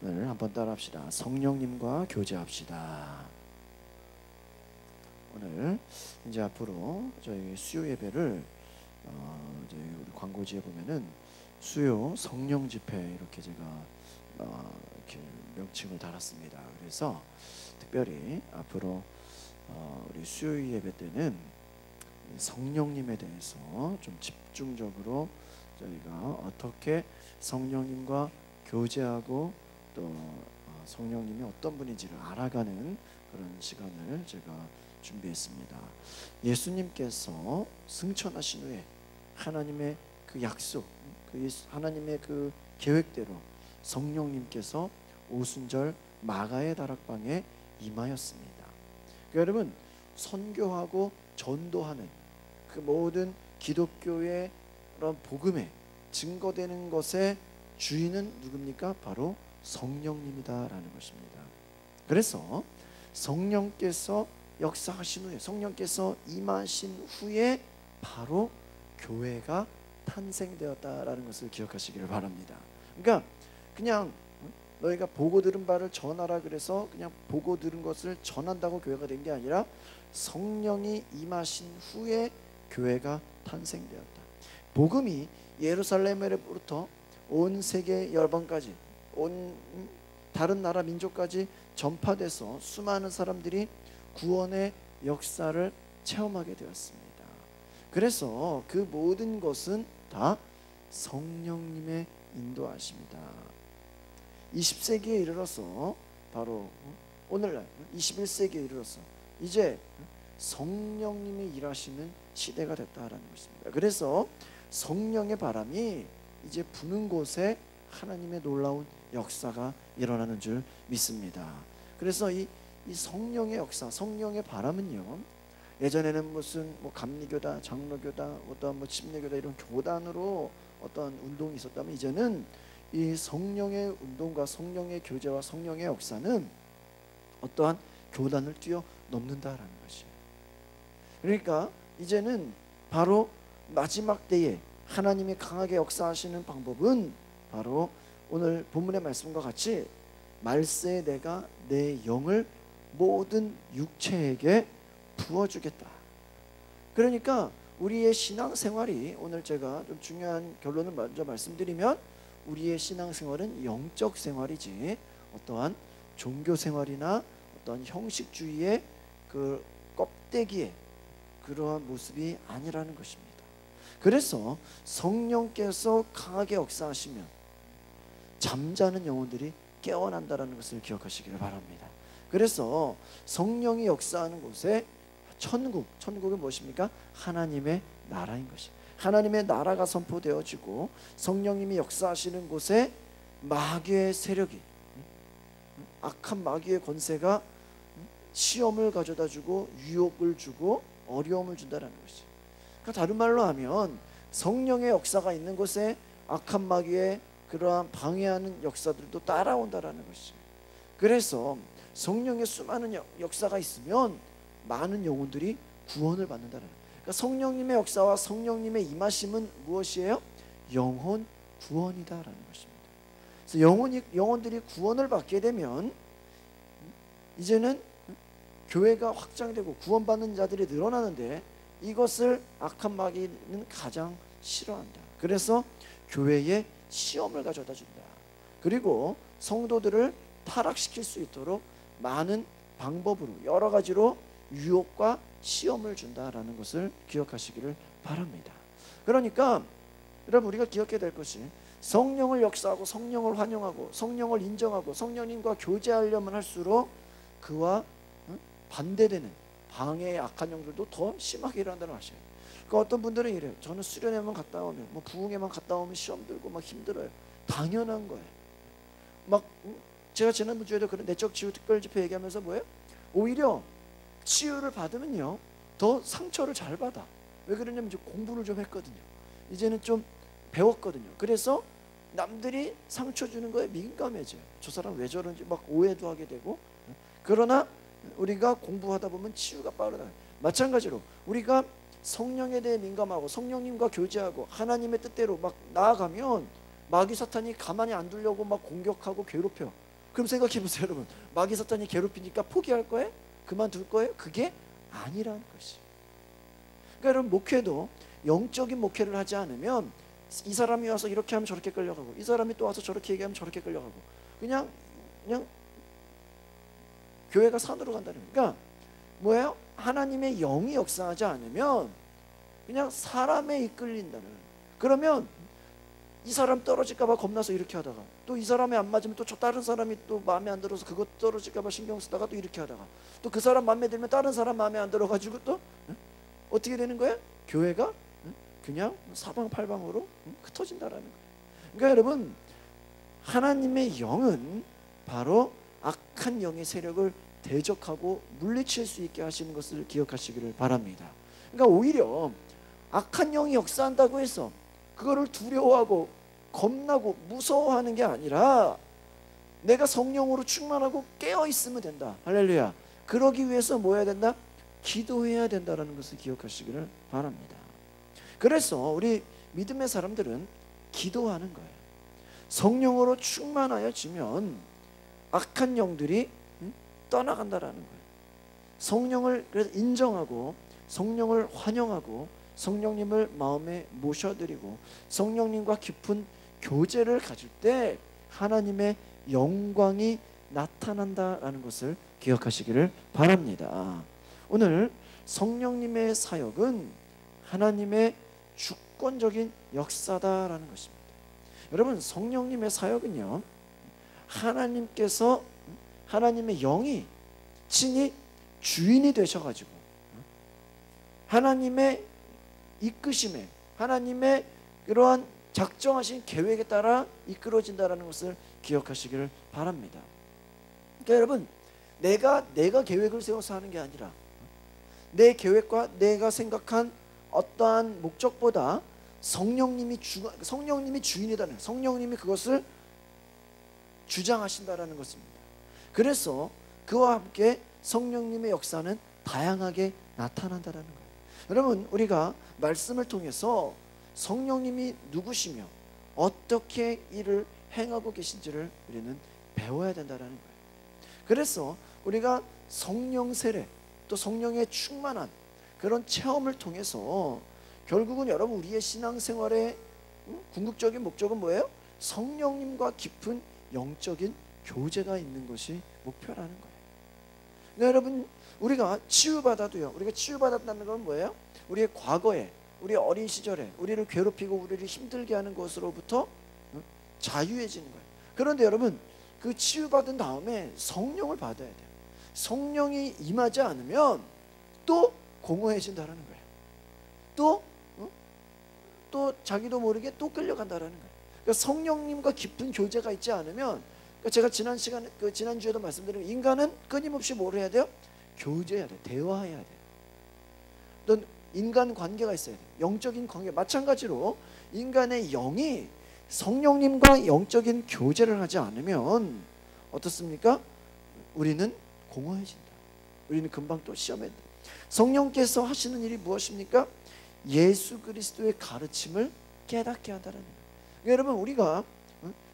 오늘 한번 따라합시다. 성령님과 교제합시다. 오늘 이제 앞으로 저희 수요 예배를 이제 우리 광고지에 보면은 수요 성령 집회 이렇게 제가 이렇게 명칭을 달았습니다. 그래서 특별히 앞으로 우리 수요 예배 때는 성령님에 대해서 좀 집중적으로 저희가 어떻게 성령님과 교제하고 또 성령님이 어떤 분인지를 알아가는 그런 시간을 제가 준비했습니다. 예수님께서 승천하신 후에 하나님의 그 약속, 하나님의 그 계획대로 성령님께서 오순절 마가의 다락방에 임하였습니다. 여러분, 선교하고 전도하는 그 모든 기독교의 그런 복음에 증거되는 것의 주인은 누굽니까? 바로 성령님이다라는 것입니다. 그래서 성령께서 역사하신 후에, 성령께서 임하신 후에 바로 교회가 탄생되었다라는 것을 기억하시기를 바랍니다. 그러니까 그냥 너희가 보고 들은 바를 전하라 그래서 그냥 보고 들은 것을 전한다고 교회가 된 게 아니라 성령이 임하신 후에 교회가 탄생되었다. 복음이 예루살렘으로부터 온 세계 열방까지, 온 다른 나라 민족까지 전파돼서 수많은 사람들이 구원의 역사를 체험하게 되었습니다. 그래서 그 모든 것은 다 성령님의 인도하십니다. 20세기에 이르러서 바로 오늘날 21세기에 이르러서 이제 성령님이 일하시는 시대가 됐다라는 것입니다. 그래서 성령의 바람이 이제 부는 곳에 하나님의 놀라운 역사가 일어나는 줄 믿습니다. 그래서 이 성령의 역사, 성령의 바람은요, 예전에는 무슨 감리교다, 장로교다, 어떤 침례교다 이런 교단으로 어떤 운동이 있었다면 이제는 이 성령의 운동과 성령의 교제와 성령의 역사는 어떠한 교단을 뛰어넘는다라는 것이에요. 그러니까 이제는 바로 마지막 때에 하나님이 강하게 역사하시는 방법은 바로 오늘 본문의 말씀과 같이 말세에 내가 내 영을 모든 육체에게 부어주겠다. 그러니까 우리의 신앙생활이, 오늘 제가 좀 중요한 결론을 먼저 말씀드리면, 우리의 신앙생활은 영적 생활이지 어떠한 종교생활이나 어떠한 형식주의의 그 껍데기의 그러한 모습이 아니라는 것입니다. 그래서 성령께서 강하게 역사하시면 잠자는 영혼들이 깨어난다는 것을 기억하시기를 바랍니다. 그래서 성령이 역사하는 곳에 천국은 무엇입니까? 하나님의 나라인 것입니다. 하나님의 나라가 선포되어지고 성령님이 역사하시는 곳에 마귀의 세력이, 악한 마귀의 권세가 시험을 가져다 주고 유혹을 주고 어려움을 준다는 것이죠. 그러니까 다른 말로 하면 성령의 역사가 있는 곳에 악한 마귀의 그러한 방해하는 역사들도 따라온다는 것이죠. 그래서 성령의 수많은 역사가 있으면 많은 영혼들이 구원을 받는다는 거예요. 그러니까 성령님의 역사와 성령님의 임하심은 무엇이에요? 영혼 구원이다라는 것입니다. 그래서 영혼들이 구원을 받게 되면 이제는 교회가 확장되고 구원받는 자들이 늘어나는데, 이것을 악한 마귀는 가장 싫어한다. 그래서 교회에 시험을 가져다 준다. 그리고 성도들을 타락시킬 수 있도록 많은 방법으로, 여러 가지로 유혹과 시험을 준다라는 것을 기억하시기를 바랍니다. 그러니까 여러분, 우리가 기억해야 될 것이, 성령을 역사하고 성령을 환영하고 성령을 인정하고 성령님과 교제하려면 할수록 그와 반대되는 방해의 악한 영들도 더 심하게 일어난다는 것이에요. 그러니까 어떤 분들은 이래요. 저는 수련회만 갔다 오면, 부흥회만 갔다 오면 시험 들고 막 힘들어요. 당연한 거예요. 제가 지난번 주에도 그런 내적 치유 특별 집회 얘기하면서 뭐예요? 오히려 치유를 받으면요 더 상처를 잘 받아. 왜 그러냐면 이제 공부를 좀 했거든요. 이제는 좀 배웠거든요. 그래서 남들이 상처 주는 거에 민감해져요. 저 사람 왜 저런지 막 오해도 하게 되고. 그러나 우리가 공부하다 보면 치유가 빠르다. 마찬가지로 우리가 성령에 대해 민감하고 성령님과 교제하고 하나님의 뜻대로 막 나아가면 마귀 사탄이 가만히 안 두려고 막 공격하고 괴롭혀. 그럼 생각해 보세요, 여러분. 마귀 사탄이 괴롭히니까 포기할 거예요? 그만둘 거예요? 그게 아니라는 것이. 그러니까 여러분, 목회도 영적인 목회를 하지 않으면 이 사람이 와서 이렇게 하면 저렇게 끌려가고, 이 사람이 또 와서 저렇게 얘기하면 저렇게 끌려가고, 그냥 교회가 산으로 간다는 거예요. 그러니까 뭐예요? 하나님의 영이 역사하지 않으면 그냥 사람에 이끌린다는 거예요. 그러면 이 사람 떨어질까 봐 겁나서 이렇게 하다가, 또 이 사람이 안 맞으면 또 저 다른 사람이 또 마음에 안 들어서 그것 떨어질까 봐 신경 쓰다가 또 이렇게 하다가, 또 그 사람 마음에 들면 다른 사람 마음에 안 들어가지고 또 어떻게 되는 거예요? 교회가 그냥 사방팔방으로 흩어진다라는 거예요. 그러니까 여러분, 하나님의 영은 바로 악한 영의 세력을 대적하고 물리칠 수 있게 하시는 것을 기억하시기를 바랍니다. 그러니까 오히려 악한 영이 역사한다고 해서 그거를 두려워하고 겁나고 무서워하는 게 아니라 내가 성령으로 충만하고 깨어있으면 된다. 할렐루야. 그러기 위해서 뭐 해야 된다? 기도해야 된다는 것을 기억하시기를 바랍니다. 그래서 우리 믿음의 사람들은 기도하는 거예요. 성령으로 충만하여지면 악한 영들이 떠나간다라는 거예요. 성령을 그래서 인정하고, 성령을 환영하고, 성령님을 마음에 모셔드리고 성령님과 깊은 교제를 가질 때 하나님의 영광이 나타난다라는 것을 기억하시기를 바랍니다. 오늘 성령님의 사역은 하나님의 주권적인 역사다라는 것입니다. 여러분, 성령님의 사역은요, 하나님께서, 하나님의 영이 친히 주인이 되셔가지고 하나님의 이끄심에, 하나님의 그러한 작정하신 계획에 따라 이끌어진다는 것을 기억하시기를 바랍니다. 그러니까 여러분, 내가 계획을 세워서 하는 게 아니라 내 계획과 내가 생각한 어떠한 목적보다 성령님이 주인이다는, 성령님이 그것을 주장하신다라는 것입니다. 그래서 그와 함께 성령님의 역사는 다양하게 나타난다라는 거예요. 여러분, 우리가 말씀을 통해서 성령님이 누구시며 어떻게 일을 행하고 계신지를 우리는 배워야 된다는 거예요. 그래서 우리가 성령 세례, 또 성령의 충만한 그런 체험을 통해서 결국은 여러분, 우리의 신앙생활의 궁극적인 목적은 뭐예요? 성령님과 깊은 영적인 교제가 있는 것이 목표라는 거예요. 그러니까 여러분, 우리가 치유받아도요, 우리가 치유받았다는 건 뭐예요? 우리의 과거에, 우리 어린 시절에 우리를 괴롭히고 우리를 힘들게 하는 것으로부터 자유해지는 거예요. 그런데 여러분, 그 치유받은 다음에 성령을 받아야 돼요. 성령이 임하지 않으면 또 공허해진다는 거예요. 또 자기도 모르게 또 끌려간다는 거예요. 그러니까 성령님과 깊은 교제가 있지 않으면, 그러니까 제가 지난주에도 말씀드린, 인간은 끊임없이 뭘 해야 돼요? 교제해야 돼요. 대화해야 돼요. 또 인간 관계가 있어야 돼요. 영적인 관계. 마찬가지로 인간의 영이 성령님과 영적인 교제를 하지 않으면 어떻습니까? 우리는 공허해진다. 우리는 금방 또 시험에, 성령께서 하시는 일이 무엇입니까? 예수 그리스도의 가르침을 깨닫게 한다는 거예요. 그러니까 여러분, 우리가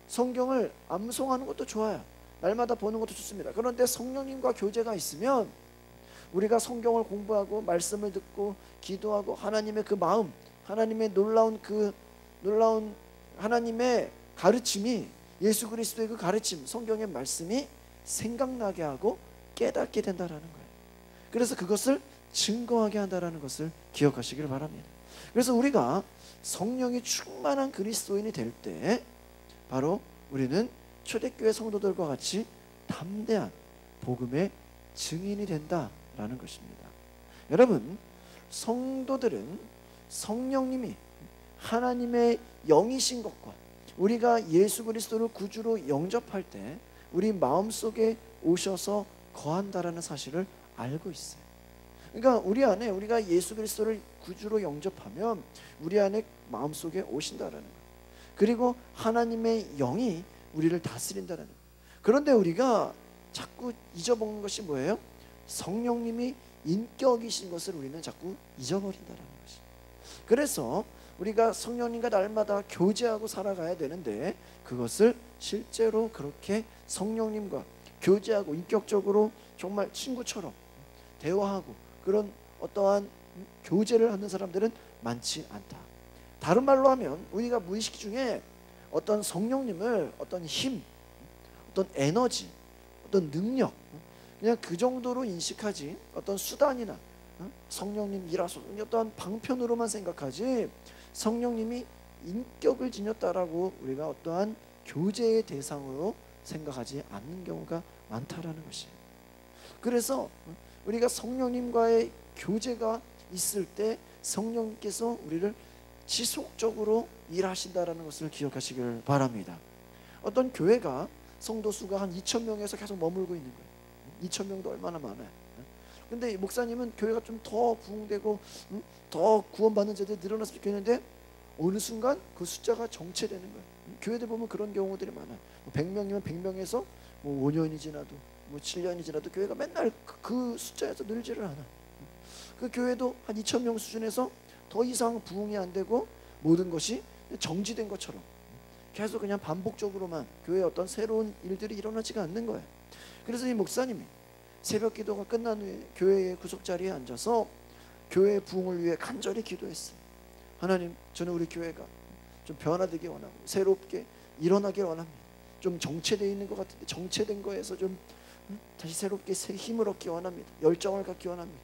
성경을 암송하는 것도 좋아요. 날마다 보는 것도 좋습니다. 그런데 성령님과 교제가 있으면 우리가 성경을 공부하고 말씀을 듣고 기도하고 하나님의 그 마음, 하나님의 놀라운 하나님의 가르침이, 예수 그리스도의 그 가르침, 성경의 말씀이 생각나게 하고 깨닫게 된다는 거예요. 그래서 그것을 증거하게 한다는 것을 기억하시기를 바랍니다. 그래서 우리가 성령이 충만한 그리스도인이 될 때 바로 우리는 초대교회 성도들과 같이 담대한 복음의 증인이 된다라는 것입니다. 여러분, 성도들은 성령님이 하나님의 영이신 것과 우리가 예수 그리스도를 구주로 영접할 때 우리 마음속에 오셔서 거한다라는 사실을 알고 있어요. 그러니까 우리 안에, 우리가 예수 그리스도를 구주로 영접하면 우리 안에 마음속에 오신다라는 거예요. 그리고 하나님의 영이 우리를 다스린다는 거예요. 그런데 우리가 자꾸 잊어먹는 것이 뭐예요? 성령님이 인격이신 것을 우리는 자꾸 잊어버린다는 것이에요. 그래서 우리가 성령님과 날마다 교제하고 살아가야 되는데 그것을 실제로 그렇게 성령님과 교제하고 인격적으로 정말 친구처럼 대화하고 그런 어떠한 교제를 하는 사람들은 많지 않다. 다른 말로 하면 우리가 무의식 중에 어떤 성령님을 어떤 힘, 어떤 에너지, 어떤 능력, 그냥 그 정도로 인식하지 어떤 수단이나 성령님 일하소서 어떤 방편으로만 생각하지 성령님이 인격을 지녔다라고 우리가 어떠한 교제의 대상으로 생각하지 않는 경우가 많다라는 것이에요. 그래서 우리가 성령님과의 교제가 있을 때 성령님께서 우리를 지속적으로 일하신다라는 것을 기억하시길 바랍니다. 어떤 교회가 성도 수가 한 2,000명에서 계속 머물고 있는 거예요. 2,000명도 얼마나 많아요. 근데 목사님은 교회가 좀 더 부흥되고 더 구원받는 자들이 늘어났으면 좋겠는데 어느 순간 그 숫자가 정체되는 거예요. 교회들 보면 그런 경우들이 많아요. 100명이면 100명에서 5년이 지나도 7년이 지나도 교회가 맨날 그 숫자에서 늘지를 않아요. 그 교회도 한 2,000명 수준에서 더 이상 부흥이 안 되고 모든 것이 정지된 것처럼 계속 그냥 반복적으로만 교회에 어떤 새로운 일들이 일어나지가 않는 거예요. 그래서 이 목사님이 새벽 기도가 끝난 후에 교회의 구석자리에 앉아서 교회의 부흥을 위해 간절히 기도했어요. 하나님, 저는 우리 교회가 좀 변화되기 원하고 새롭게 일어나길 원합니다. 좀 정체되어 있는 것 같은데 정체된 거에서 좀 다시 새롭게 새 힘을 얻기 원합니다. 열정을 갖기 원합니다.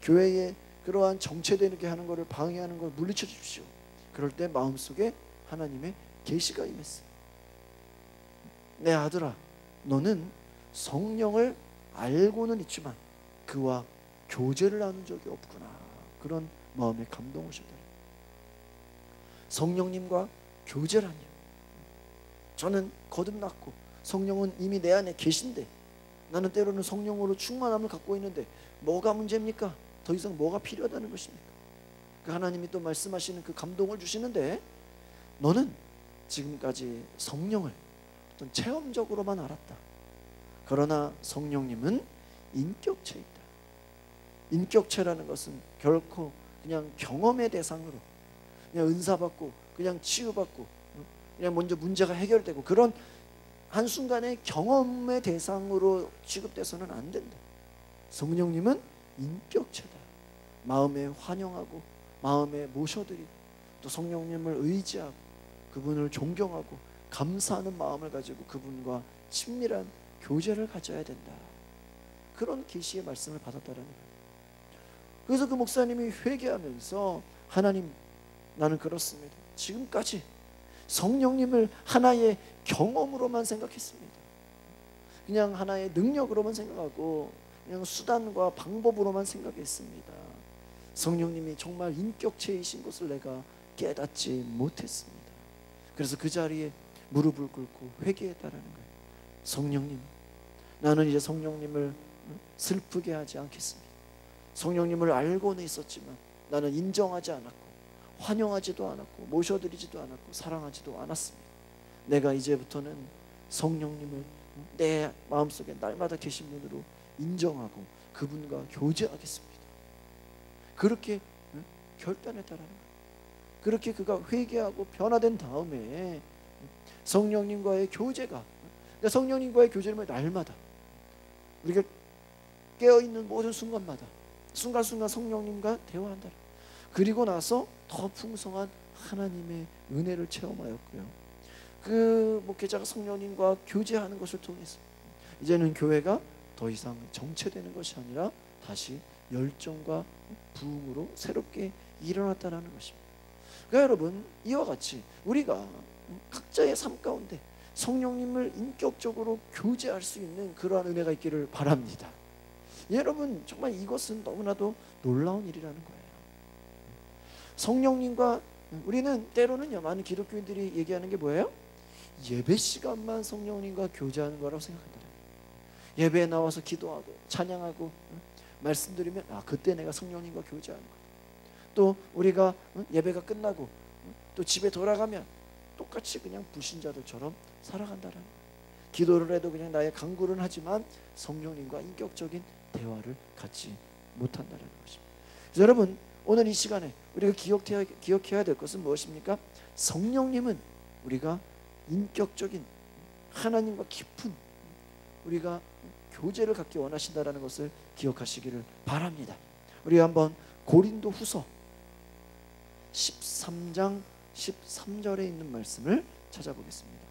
교회에 그러한 정체되게 하는 것을 방해하는 걸 물리쳐 주십시오. 그럴 때 마음속에 하나님의 계시가 임했어요. 내 아들아, 너는 성령을 알고는 있지만 그와 교제를 나눈 적이 없구나. 그런 마음의 감동을 주더라. 성령님과 교제라니요. 저는 거듭났고 성령은 이미 내 안에 계신데 나는 때로는 성령으로 충만함을 갖고 있는데 뭐가 문제입니까? 더 이상 뭐가 필요하다는 것입니까? 그 하나님이 또 말씀하시는 그 감동을 주시는데 너는 지금까지 성령을 어떤 체험적으로만 알았다. 그러나 성령님은 인격체이다. 인격체라는 것은 결코 그냥 경험의 대상으로 그냥 은사받고 그냥 치유받고 그냥 먼저 문제가 해결되고 그런 한순간의 경험의 대상으로 취급돼서는 안 된다. 성령님은 인격체다. 마음에 환영하고 마음에 모셔드리고 또 성령님을 의지하고 그분을 존경하고 감사하는 마음을 가지고 그분과 친밀한 교제를 가져야 된다. 그런 계시의 말씀을 받았다라는 거예요. 그래서 그 목사님이 회개하면서 하나님, 나는 그렇습니다. 지금까지 성령님을 하나의 경험으로만 생각했습니다. 그냥 하나의 능력으로만 생각하고 그냥 수단과 방법으로만 생각했습니다. 성령님이 정말 인격체이신 것을 내가 깨닫지 못했습니다. 그래서 그 자리에 무릎을 꿇고 회개했다라는 거예요. 성령님, 나는 이제 성령님을 슬프게 하지 않겠습니다. 성령님을 알고는 있었지만 나는 인정하지 않았고 환영하지도 않았고 모셔드리지도 않았고 사랑하지도 않았습니다. 내가 이제부터는 성령님을 내 마음속에 날마다 계신 분으로 인정하고 그분과 교제하겠습니다. 그렇게 결단했다라는 거예요. 그렇게 그가 회개하고 변화된 다음에 성령님과의 교제가, 성령님과의 교제는 날마다 우리가 깨어있는 모든 순간마다 순간순간 성령님과 대화한다. 그리고 나서 더 풍성한 하나님의 은혜를 체험하였고요. 그 목회자가 성령님과 교제하는 것을 통해서 이제는 교회가 더 이상 정체되는 것이 아니라 다시 열정과 부흥으로 새롭게 일어났다는 것입니다. 그러니까 여러분, 이와 같이 우리가 각자의 삶 가운데 성령님을 인격적으로 교제할 수 있는 그러한 은혜가 있기를 바랍니다. 여러분, 정말 이것은 너무나도 놀라운 일이라는 거예요. 성령님과 우리는 때로는요, 많은 기독교인들이 얘기하는 게 뭐예요? 예배 시간만 성령님과 교제하는 거라고 생각한다. 예배에 나와서 기도하고 찬양하고 말씀드리면 그때 내가 성령님과 교제하는 거야. 또 우리가 예배가 끝나고 또 집에 돌아가면 똑같이 그냥 불신자들처럼 살아간다는 거야. 기도를 해도 그냥 나의 간구는 하지만 성령님과 인격적인 대화를 갖지 못한다는 것입니다. 그래서 여러분, 오늘 이 시간에 우리가 기억해야 될 것은 무엇입니까? 성령님은 우리가 인격적인 하나님과 깊은 우리가 교제를 갖기 원하신다는 것을 기억하시기를 바랍니다. 우리 한번 고린도 후서 13장 13절에 있는 말씀을 찾아보겠습니다.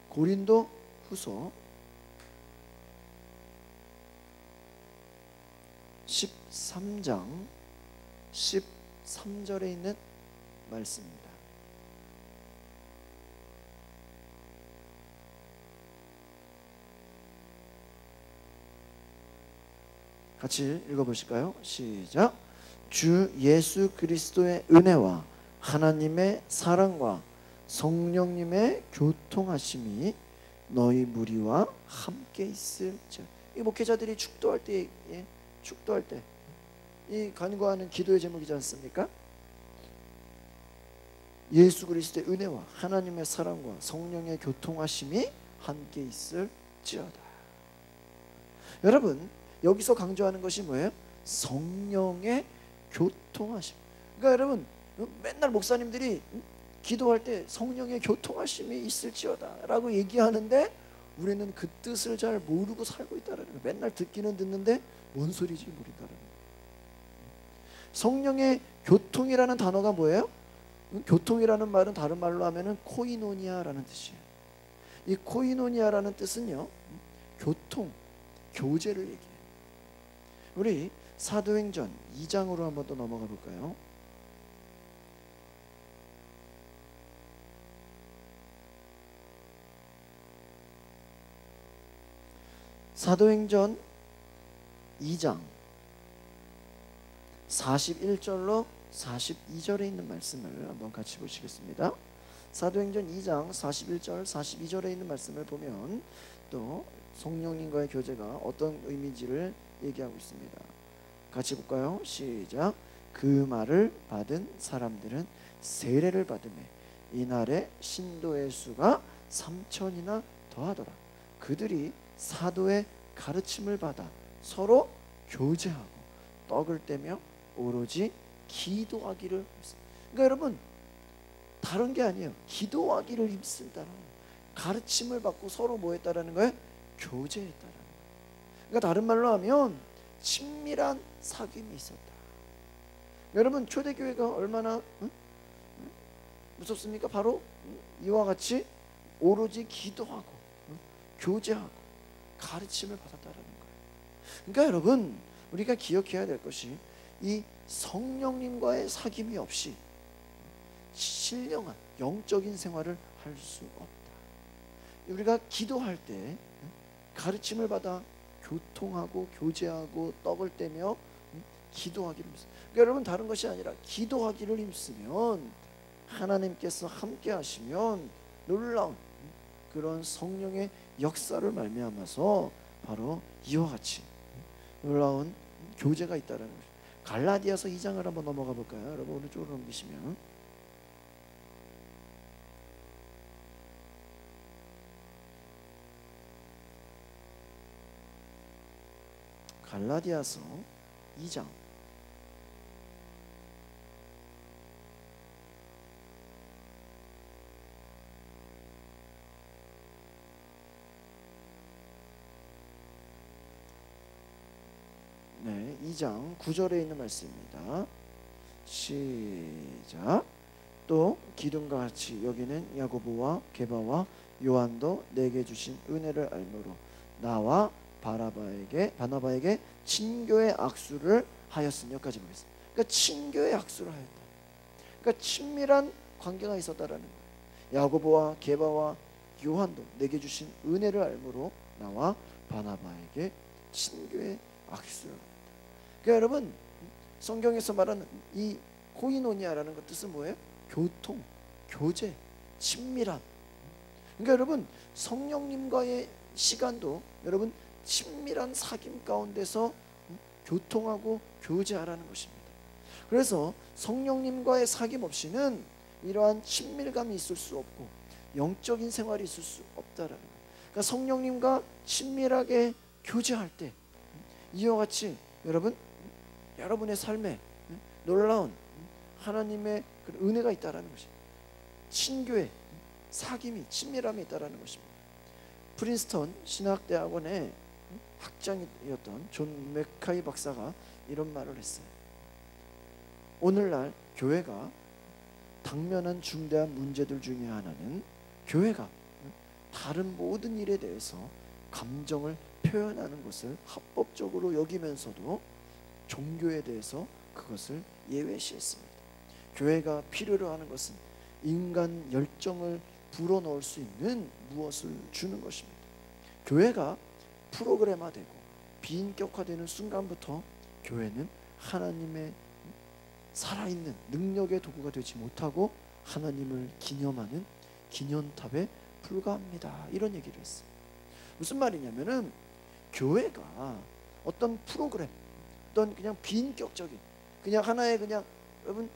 고린도 후서 13장 13절에 있는 말씀입니다. 같이 읽어보실까요? 시작. 주 예수 그리스도의 은혜와 하나님의 사랑과 성령님의 교통하심이 너희 무리와 함께 있을지어다. 이 목회자들이 축도할 때, 축도할 때 이 간구하는 기도의 제목이지 않습니까? 예수 그리스도의 은혜와 하나님의 사랑과 성령의 교통하심이 함께 있을지어다. 여러분, 여기서 강조하는 것이 뭐예요? 성령의 교통하심. 그러니까 여러분, 맨날 목사님들이 기도할 때 성령의 교통하심이 있을지어다 라고 얘기하는데 우리는 그 뜻을 잘 모르고 살고 있다는 거예요. 맨날 듣기는 듣는데 뭔 소리인지 모른다는 거예요. 성령의 교통이라는 단어가 뭐예요? 교통이라는 말은 다른 말로 하면은 코이노니아라는 뜻이에요. 이 코이노니아라는 뜻은요, 교통, 교제를 얘기해요. 우리 사도행전 2장으로 한번 더 넘어가 볼까요? 사도행전 2장 41절로 42절에 있는 말씀을 한번 같이 보시겠습니다. 사도행전 2장 41절 42절에 있는 말씀을 보면 또 성령님과의 교제가 어떤 의미인지를 얘기하고 있습니다. 같이 볼까요? 시작. 그 말을 받은 사람들은 세례를 받으매 이날에 신도의 수가 3천이나 더하더라. 그들이 사도의 가르침을 받아 서로 교제하고 떡을 떼며 오로지 기도하기를. 그러니까 여러분, 다른 게 아니에요. 기도하기를 힘쓴다는 거예요. 가르침을 받고 서로 뭐 했다라는 거예요? 교제했다라는 거예요. 그러니까 다른 말로 하면 친밀한 사귐이 있었다. 여러분, 초대교회가 얼마나 무섭습니까? 바로 이와 같이 오로지 기도하고 교제하고 가르침을 받았다라는 거예요. 그러니까 여러분, 우리가 기억해야 될 것이 이 성령님과의 사귐이 없이 신령한 영적인 생활을 할 수 없다. 우리가 기도할 때 가르침을 받아 교통하고 교제하고 떡을 떼며 기도하기를 힘쓰. 그러니까 여러분, 다른 것이 아니라 기도하기를 힘쓰면 하나님께서 함께 하시면 놀라운 그런 성령의 역사를 말미암아서 바로 이와 같이 놀라운 교제가 있다는 거죠. 갈라디아서 2장을 한번 넘어가 볼까요? 여러분, 오른쪽으로 넘기시면 갈라디아서 2장 네, 2장 9절에 있는 말씀입니다. 시작. 또 기둥과 같이 여기는 야고보와 게바와 요한도 내게 주신 은혜를 알므로 나와 바나바에게 친교의 악수를 하였으니. 여기까지 보겠습니다. 그러니까 친교의 악수를 하였다. 그러니까 친밀한 관계가 있었다라는 거예요. 야고보와 게바와 요한도 내게 주신 은혜를 알므로 나와 바나바에게 친교의 악수를 하였다. 그러니까 여러분, 성경에서 말하는 이 코이노니아라는 것 뜻은 뭐예요? 교통, 교제, 친밀한. 그러니까 여러분, 성령님과의 시간도 여러분 친밀한 사귐 가운데서 교통하고 교제하라는 것입니다. 그래서 성령님과의 사귐 없이는 이러한 친밀감이 있을 수 없고 영적인 생활이 있을 수 없다라는 거예요. 그러니까 성령님과 친밀하게 교제할 때 이와 같이 여러분의 삶에 놀라운 하나님의 은혜가 있다라는 것입니다. 친교의 사귐이 친밀함이 있다라는 것입니다. 프린스턴 신학대학원의 학장이었던 존 맥카이 박사가 이런 말을 했어요. 오늘날 교회가 당면한 중대한 문제들 중에 하나는 교회가 다른 모든 일에 대해서 감정을 표현하는 것을 합법적으로 여기면서도 종교에 대해서 그것을 예외시했습니다. 교회가 필요로 하는 것은 인간 열정을 불어넣을 수 있는 무엇을 주는 것입니다. 교회가 프로그램화되고 비인격화되는 순간부터 교회는 하나님의 살아있는 능력의 도구가 되지 못하고 하나님을 기념하는 기념탑에 불과합니다. 이런 얘기를 했어요. 무슨 말이냐면은 교회가 어떤 프로그램, 어떤 그냥 비인격적인 그냥 하나의 그냥 여러분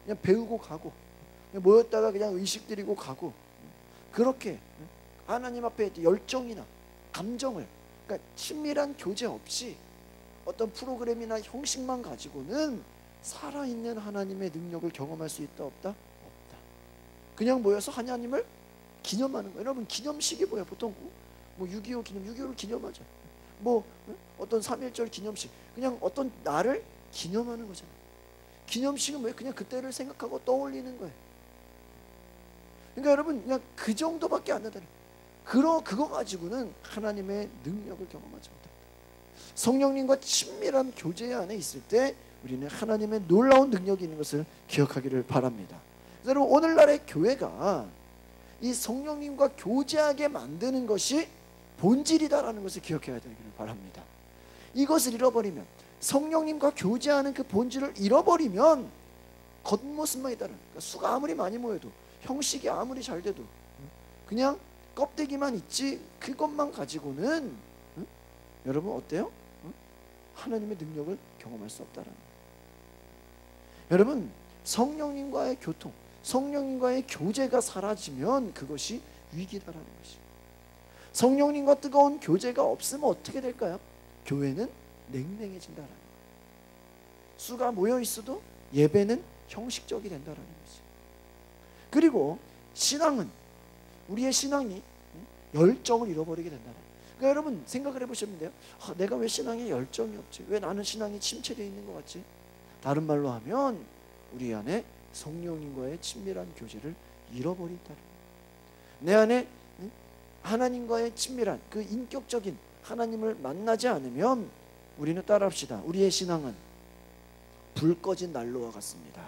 그냥 배우고 가고 그냥 모였다가 그냥 의식 드리고 가고 그렇게 하나님 앞에 열정이나 감정을 그러니까 친밀한 교제 없이 어떤 프로그램이나 형식만 가지고는 살아있는 하나님의 능력을 경험할 수 있다 없다? 없다. 그냥 모여서 하나님을 기념하는 거예요. 여러분 기념식이 뭐야? 보통 뭐 6.25 기념, 6.25를 기념하죠. 뭐 어떤 3.1절 기념식 그냥 어떤 날을 기념하는 거잖아요. 기념식은 뭐예요? 그냥 그때를 생각하고 떠올리는 거예요. 그러니까 여러분 그냥 그 정도밖에 안 된다는 거예요. 그거 가지고는 하나님의 능력을 경험하지 못합니다. 성령님과 친밀한 교제 안에 있을 때 우리는 하나님의 놀라운 능력이 있는 것을 기억하기를 바랍니다. 여러분 오늘날의 교회가 이 성령님과 교제하게 만드는 것이 본질이다라는 것을 기억해야 되기를 바랍니다. 이것을 잃어버리면 성령님과 교제하는 그 본질을 잃어버리면 겉모습만 있다는 그러니까 수가 아무리 많이 모여도 형식이 아무리 잘 돼도 그냥 껍데기만 있지 그것만 가지고는 여러분 어때요? 하나님의 능력을 경험할 수 없다라는 거예요. 여러분 성령님과의 교통 성령님과의 교제가 사라지면 그것이 위기다라는 것이. 성령님과 뜨거운 교제가 없으면 어떻게 될까요? 교회는 냉랭해진다라는 거예요. 수가 모여 있어도 예배는 형식적이 된다라는 거지. 그리고 신앙은 우리의 신앙이 열정을 잃어버리게 된다는 거예요. 그러니까 여러분 생각을 해보시면 돼요. 내가 왜 신앙에 열정이 없지? 왜 나는 신앙이 침체되어 있는 것 같지? 다른 말로 하면 우리 안에 성령님과의 친밀한 교제를 잃어버린다는 거예요. 내 안에 하나님과의 친밀한 그 인격적인 하나님을 만나지 않으면 우리는 따라합시다. 우리의 신앙은 불 꺼진 난로와 같습니다.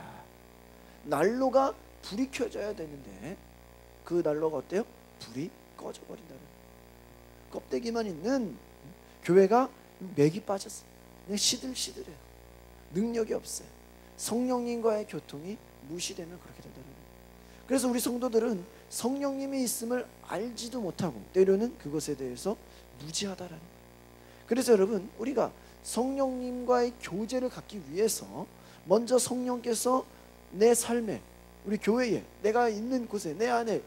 난로가 불이 켜져야 되는데 그 난로가 어때요? 불이 꺼져버린다는 거예요. 껍데기만 있는 교회가 맥이 빠졌어요. 그냥 시들시들해요. 능력이 없어요. 성령님과의 교통이 무시되면 그렇게 된다는 거예요. 그래서 우리 성도들은 성령님이 있음을 알지도 못하고 때로는 그것에 대해서 무지하다라는 거예요. 그래서 여러분 우리가 성령님과의 교제를 갖기 위해서 먼저 성령께서 내 삶에 우리 교회에 내가 있는 곳에 내 안에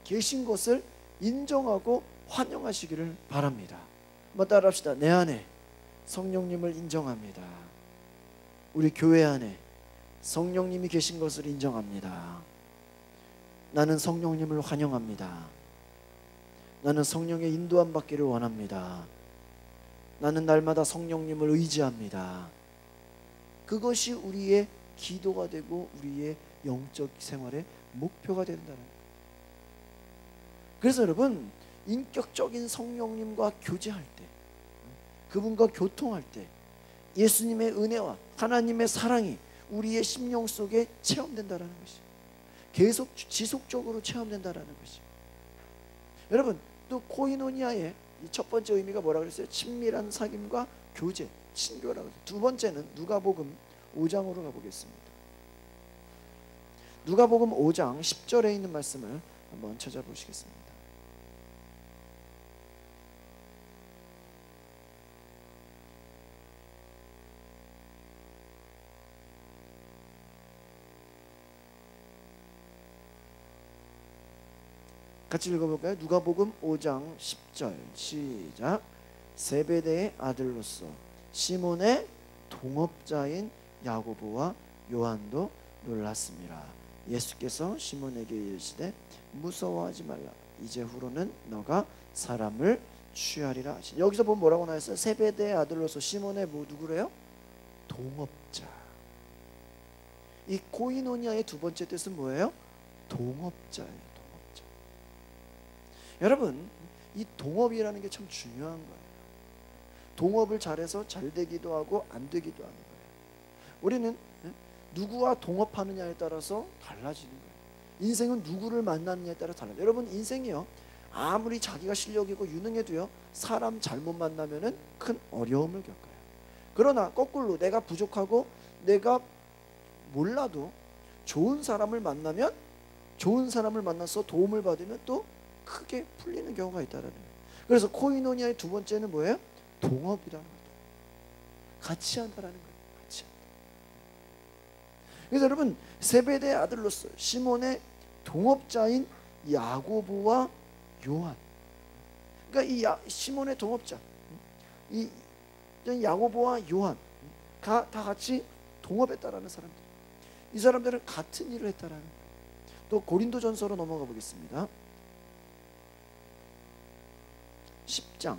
계신 것을 인정하고 환영하시기를 바랍니다. 한번 따라합시다. 내 안에 성령님을 인정합니다. 우리 교회 안에 성령님이 계신 것을 인정합니다. 나는 성령님을 환영합니다. 나는 성령의 인도함 받기를 원합니다. 나는 날마다 성령님을 의지합니다. 그것이 우리의 기도가 되고 우리의 영적 생활의 목표가 된다는 거예요. 그래서 여러분 인격적인 성령님과 교제할 때 그분과 교통할 때 예수님의 은혜와 하나님의 사랑이 우리의 심령 속에 체험된다는 것이 계속 지속적으로 체험된다는 것이. 여러분 또 코이노니아의 첫 번째 의미가 뭐라 그랬어요? 친밀한 사귐과 교제, 친교라고 했어요. 두 번째는 누가복음 5장으로 가보겠습니다. 누가복음 5장 10절에 있는 말씀을 한번 찾아보시겠습니다. 같이 읽어볼까요? 누가복음 5장 10절 시작. 세베대의 아들로서 시몬의 동업자인 야고보와 요한도 놀랐습니다. 예수께서 시몬에게 이르시되 무서워하지 말라. 이제후로는 너가 사람을 취하리라 하시니. 여기서 보면 뭐라고 나왔어요? 세베대의 아들로서 시몬의 누구래요? 동업자. 이 코이노니아의 두 번째 뜻은 뭐예요? 동업자예요. 동업자. 여러분, 이 동업이라는 게 참 중요한 거예요. 동업을 잘해서 잘 되기도 하고 안 되기도 하는 거예요. 우리는 누구와 동업하느냐에 따라서 달라지는 거예요. 인생은 누구를 만나느냐에 따라 달라요. 여러분, 인생이요, 아무리 자기가 실력이고 유능해도요, 사람 잘못 만나면은 큰 어려움을 겪어요. 그러나 거꾸로 내가 부족하고 내가 몰라도 좋은 사람을 만나면, 좋은 사람을 만나서 도움을 받으면 또 크게 풀리는 경우가 있다라는 거예요. 그래서 코이노니아의 두 번째는 뭐예요? 동업이라는 거예요. 같이 한다라는 거예요. 같이 한다. 그래서 여러분, 세베대의 아들로서 시몬의 동업자인 야고보와 요한, 그러니까 이 시몬의 동업자, 이 야고보와 요한가 다 같이 동업했다라는 사람들. 이 사람들은 같은 일을 했다라는 거예요. 또 고린도전서로 넘어가 보겠습니다. 10장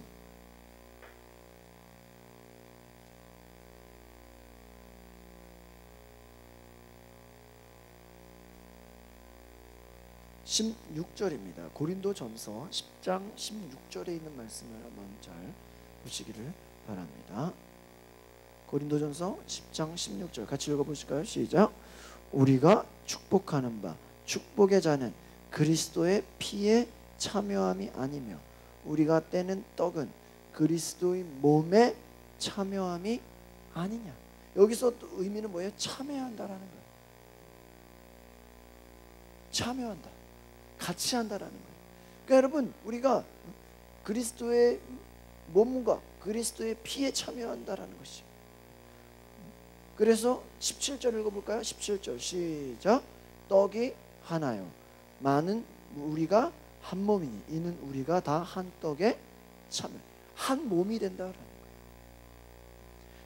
16절입니다. 고린도전서 10장 16절에 있는 말씀을 한번 잘 보시기를 바랍니다. 고린도전서 10장 16절 같이 읽어보실까요? 시작. 우리가 축복하는 바 축복의 자는 그리스도의 피에 참여함이 아니며 우리가 떼는 떡은 그리스도의 몸에 참여함이 아니냐. 여기서 또 의미는 뭐예요? 참여한다라는 거예요. 참여한다, 같이 한다라는 거예요. 그러니까 여러분, 우리가 그리스도의 몸과 그리스도의 피에 참여한다라는 것이. 그래서 17절 읽어볼까요? 17절 시작. 떡이 하나요 많은 우리가 한 몸이니 이는 우리가 다 한 떡에 참여, 한 몸이 된다라는 거예요.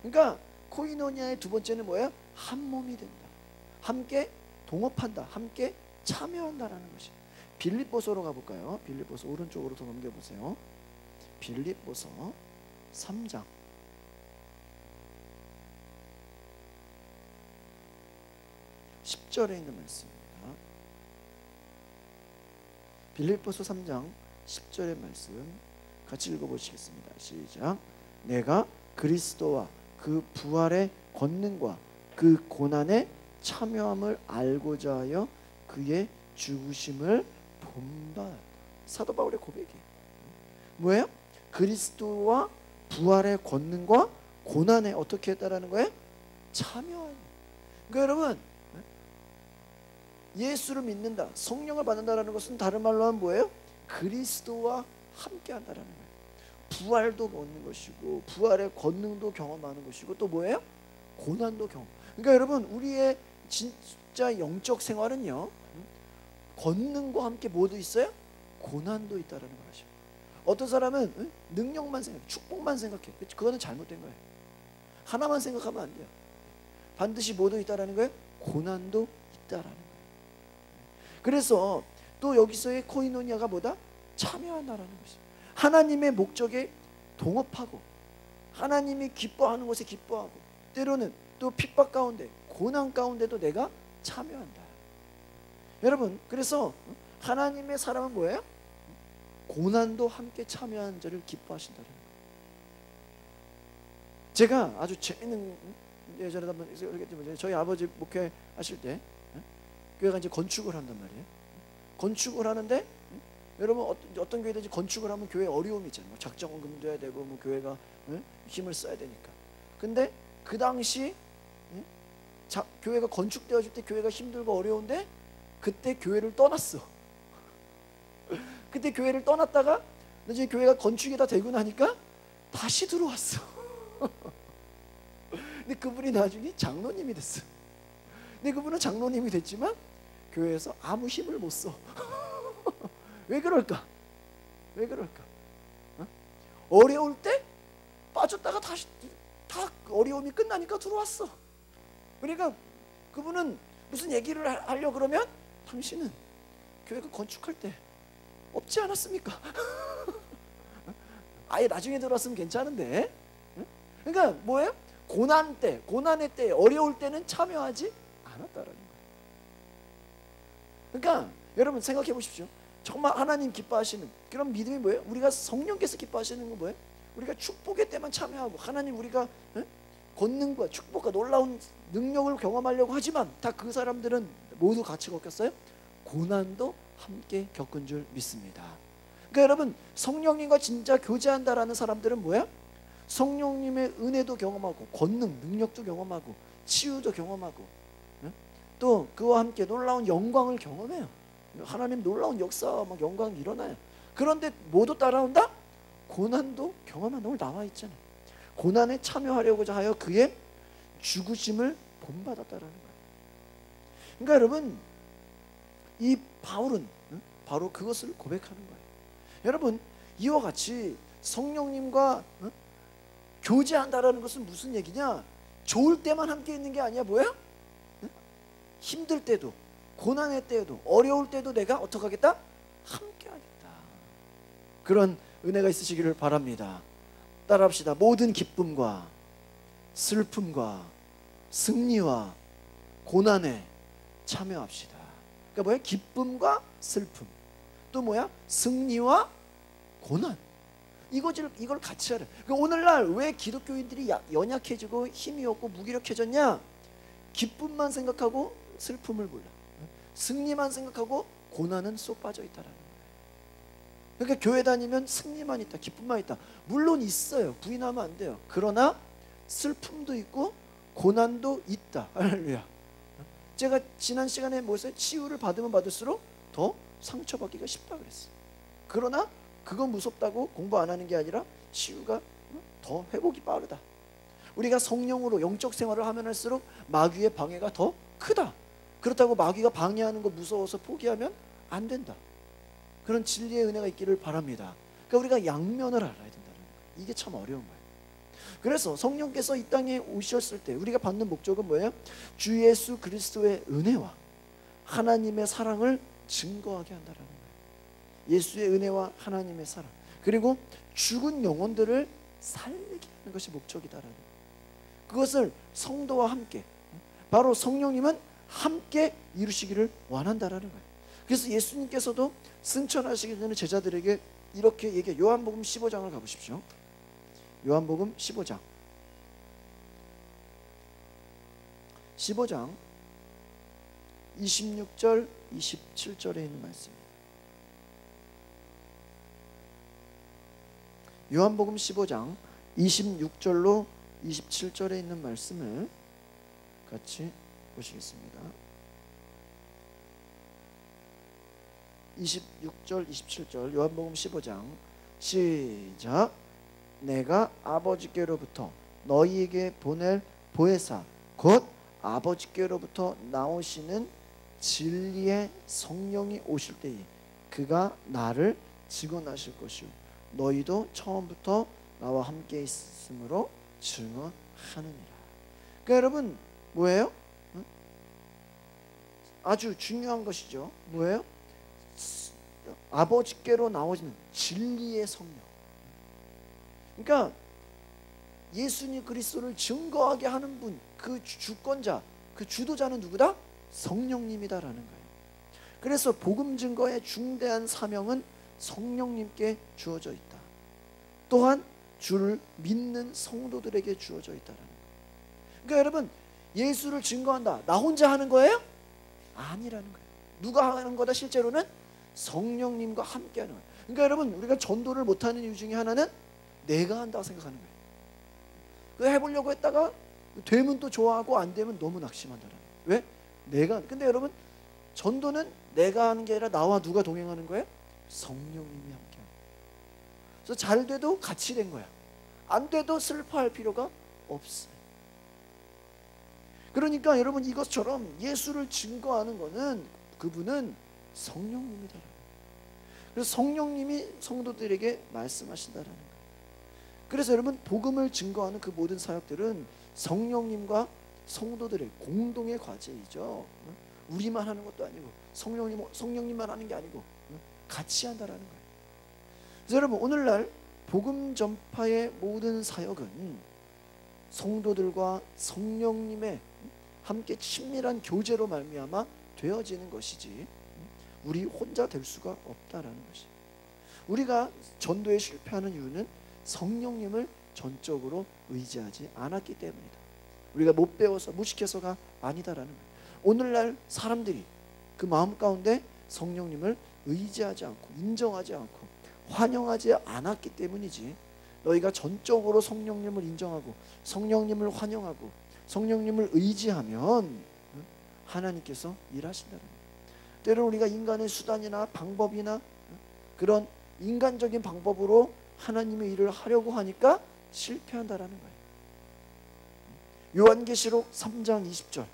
그러니까 코이노니아의 두 번째는 뭐예요? 한 몸이 된다, 함께 동업한다, 함께 참여한다라는 것이. 빌립보서로 가볼까요? 빌립보서 오른쪽으로 더 넘겨보세요. 빌립보서 3장 10절에 있는 말씀입니다. 빌립보서 3장 10절의 말씀 같이 읽어보시겠습니다. 시작. 내가 그리스도와 그 부활의 권능과 그 고난의 참여함을 알고자 하여 그의 죽으심을 본받았다. 사도 바울의 고백이에요. 뭐예요? 그리스도와 부활의 권능과 고난에 어떻게 했다라는 거예요? 참여하는. 그러니까 여러분, 예수를 믿는다, 성령을 받는다라는 것은 다른 말로 하면 뭐예요? 그리스도와 함께 한다라는 거예요. 부활도 얻는 것이고 부활의 권능도 경험하는 것이고 또 뭐예요? 고난도 경험. 그러니까 여러분, 우리의 진짜 영적 생활은요, 권능과 함께 뭐도 있어요? 고난도 있다라는 걸 하죠. 어떤 사람은 능력만 생각해, 축복만 생각해. 그거는 잘못된 거예요. 하나만 생각하면 안 돼요. 반드시 뭐도 있다라는 거예요? 고난도 있다라는 거예요. 그래서 또 여기서의 코이노니아가 뭐다? 참여한다라는 것이. 하나님의 목적에 동업하고 하나님이 기뻐하는 것에 기뻐하고 때로는 또 핍박 가운데 고난 가운데도 내가 참여한다. 여러분, 그래서 하나님의 사람은 뭐예요? 고난도 함께 참여하는 자를 기뻐하신다는 거예요. 제가 아주 재밌는, 예전에 한번 얘기했지만 저희 아버지 목회하실 때 교회가 이제 건축을 한단 말이에요. 건축을 하는데 여러분, 어떤 교회든지 건축을 하면 교회에 어려움이 있잖아요. 작정금도 해야 되고 뭐 교회가 힘을 써야 되니까. 근데 그 당시 교회가 건축되어질 때 교회가 힘들고 어려운데 그때 교회를 떠났어. 그때 교회를 떠났다가 이제 교회가 건축이 다 되고 나니까 다시 들어왔어. 근데 그분이 나중에 장로님이 됐어. 근데 그분은 장로님이 됐지만 교회에서 아무 힘을 못 써. 왜 그럴까? 왜 그럴까? 어려울 때 빠졌다가 다시 다 어려움이 끝나니까 들어왔어. 그러니까 그분은 무슨 얘기를 하려 그러면 당신은 교회가 건축할 때 없지 않았습니까? 아예 나중에 들어왔으면 괜찮은데. 그러니까 뭐예요? 고난 때, 고난의 때, 어려울 때는 참여하지 않았다라는 거예요. 그러니까 여러분 생각해 보십시오. 정말 하나님 기뻐하시는 그런 믿음이 뭐예요? 우리가 성령께서 기뻐하시는 건 뭐예요? 우리가 축복의 때만 참여하고, 하나님 우리가 권능과 축복과 놀라운 능력을 경험하려고 하지만 다 그 사람들은 모두 같이 겪었어요? 고난도 함께 겪은 줄 믿습니다. 그러니까 여러분 성령님과 진짜 교제한다라는 사람들은 뭐야? 성령님의 은혜도 경험하고 권능, 능력도 경험하고 치유도 경험하고 또 그와 함께 놀라운 영광을 경험해요. 하나님 놀라운 역사 막 영광이 일어나요. 그런데 모두 따라온다? 고난도 경험한다. 오늘 나와 있잖아요. 고난에 참여하려고자 하여 그의 죽으심을 본받았다라는 거예요. 그러니까 여러분 이 바울은 바로 그것을 고백하는 거예요. 여러분 이와 같이 성령님과 교제한다라는 것은 무슨 얘기냐? 좋을 때만 함께 있는 게 아니야. 뭐야? 힘들 때도, 고난의 때에도, 어려울 때도 내가 어떻게 하겠다? 함께 하겠다. 그런 은혜가 있으시기를 바랍니다. 따라합시다. 모든 기쁨과 슬픔과 승리와 고난에 참여합시다. 그러니까 뭐야? 기쁨과 슬픔, 또 뭐야? 승리와 고난. 이걸 같이 하래. 그러니까 오늘날 왜 기독교인들이 연약해지고 힘이 없고 무기력해졌냐? 기쁨만 생각하고 슬픔을 몰라. 승리만 생각하고 고난은 쏙 빠져 있다라는 거예요. 그러니까 교회 다니면 승리만 있다, 기쁨만 있다. 물론 있어요. 부인하면 안 돼요. 그러나 슬픔도 있고 고난도 있다. 할렐루야. 제가 지난 시간에 뭐였어요? 치유를 받으면 받을수록 더 상처받기가 쉽다 그랬어요. 그러나 그건 무섭다고 공부 안 하는 게 아니라 치유가 더 회복이 빠르다. 우리가 성령으로 영적 생활을 하면 할수록 마귀의 방해가 더 크다. 그렇다고 마귀가 방해하는 거 무서워서 포기하면 안 된다. 그런 진리의 은혜가 있기를 바랍니다. 그러니까 우리가 양면을 알아야 된다는 거예요. 이게 참 어려운 거예요. 그래서 성령께서 이 땅에 오셨을 때 우리가 받는 목적은 뭐예요? 주 예수 그리스도의 은혜와 하나님의 사랑을 증거하게 한다는 거예요. 예수의 은혜와 하나님의 사랑, 그리고 죽은 영혼들을 살리게 하는 것이 목적이다라는 거예요. 그것을 성도와 함께, 바로 성령님은 함께 이루시기를 원한다라는 거예요. 그래서 예수님께서도 승천하시기 전에 제자들에게 이렇게 얘기해요. 요한복음 15장을 가보십시오. 요한복음 15장 26절 27절에 있는 말씀입니다. 요한복음 15장 26절로 27절에 있는 말씀을 같이 보시겠습니다. 26절 27절 요한복음 15장 시작. 내가 아버지께로부터 너희에게 보낼 보혜사 곧 아버지께로부터 나오시는 진리의 성령이 오실 때에 그가 나를 증언하실 것이요 너희도 처음부터 나와 함께 있으므로 증언하느니라. 그러니까 여러분 뭐예요? 아주 중요한 것이죠. 뭐예요? 아버지께로 나오시는 진리의 성령. 그러니까 예수님 그리스도를 증거하게 하는 분, 그 주권자, 그 주도자는 누구다? 성령님이다라는 거예요. 그래서 복음 증거의 중대한 사명은 성령님께 주어져 있다. 또한 주를 믿는 성도들에게 주어져 있다라는 거예요. 그러니까 여러분 예수를 증거한다. 나 혼자 하는 거예요? 아니라는 거예요. 누가 하는 거다? 실제로는 성령님과 함께 하는 거예요. 그러니까 여러분 우리가 전도를 못하는 이유 중에 하나는 내가 한다고 생각하는 거예요. 그거 해보려고 했다가 되면 또 좋아하고 안 되면 너무 낙심한다는 거예요. 왜? 내가. 근데 여러분 전도는 내가 하는 게 아니라 나와 누가 동행하는 거예요? 성령님이 함께 하는 거예요. 그래서 잘 돼도 같이 된 거야. 안 돼도 슬퍼할 필요가 없어요. 그러니까 여러분 이것처럼 예수를 증거하는 거는 그분은 성령님이다. 그래서 성령님이 성도들에게 말씀하신다라는 거예요. 그래서 여러분 복음을 증거하는 그 모든 사역들은 성령님과 성도들의 공동의 과제이죠. 우리만 하는 것도 아니고 성령님만 하는 게 아니고 같이 한다라는 거예요. 그래서 여러분 오늘날 복음 전파의 모든 사역은 성도들과 성령님의 함께 친밀한 교제로 말미암아 되어지는 것이지 우리 혼자 될 수가 없다라는 것이. 우리가 전도에 실패하는 이유는 성령님을 전적으로 의지하지 않았기 때문이다. 우리가 못 배워서 무식해서가 아니다라는 거예요. 오늘날 사람들이 그 마음 가운데 성령님을 의지하지 않고 인정하지 않고 환영하지 않았기 때문이지, 너희가 전적으로 성령님을 인정하고 성령님을 환영하고 성령님을 의지하면 하나님께서 일하신다는 거예요. 때로는 우리가 인간의 수단이나 방법이나 그런 인간적인 방법으로 하나님의 일을 하려고 하니까 실패한다라는 거예요. 요한계시록 3장 20절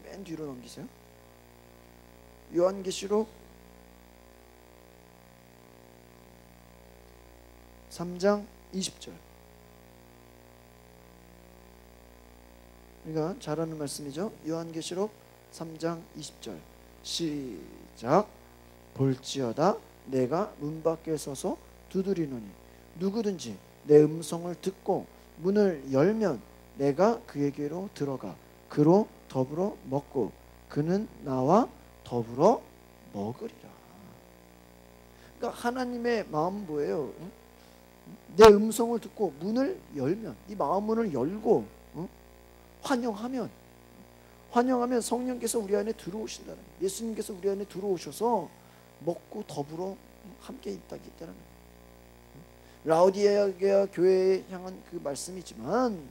맨 뒤로 넘기세요. 요한계시록 3장 20절. 우리가 잘 아는 말씀이죠. 요한계시록 3장 20절 시작. 볼지어다 내가 문 밖에 서서 두드리노니 누구든지 내 음성을 듣고 문을 열면 내가 그에게로 들어가 그로 더불어 먹고 그는 나와 더불어 먹으리라. 그러니까 하나님의 마음은 뭐예요? 내 음성을 듣고 문을 열면, 이 마음 문을 열고 환영하면 성령께서 우리 안에 들어오신다는 거예요. 예수님께서 우리 안에 들어오셔서 먹고 더불어 함께 있다는 거예요. 라오디게아 교회에 향한 그 말씀이지만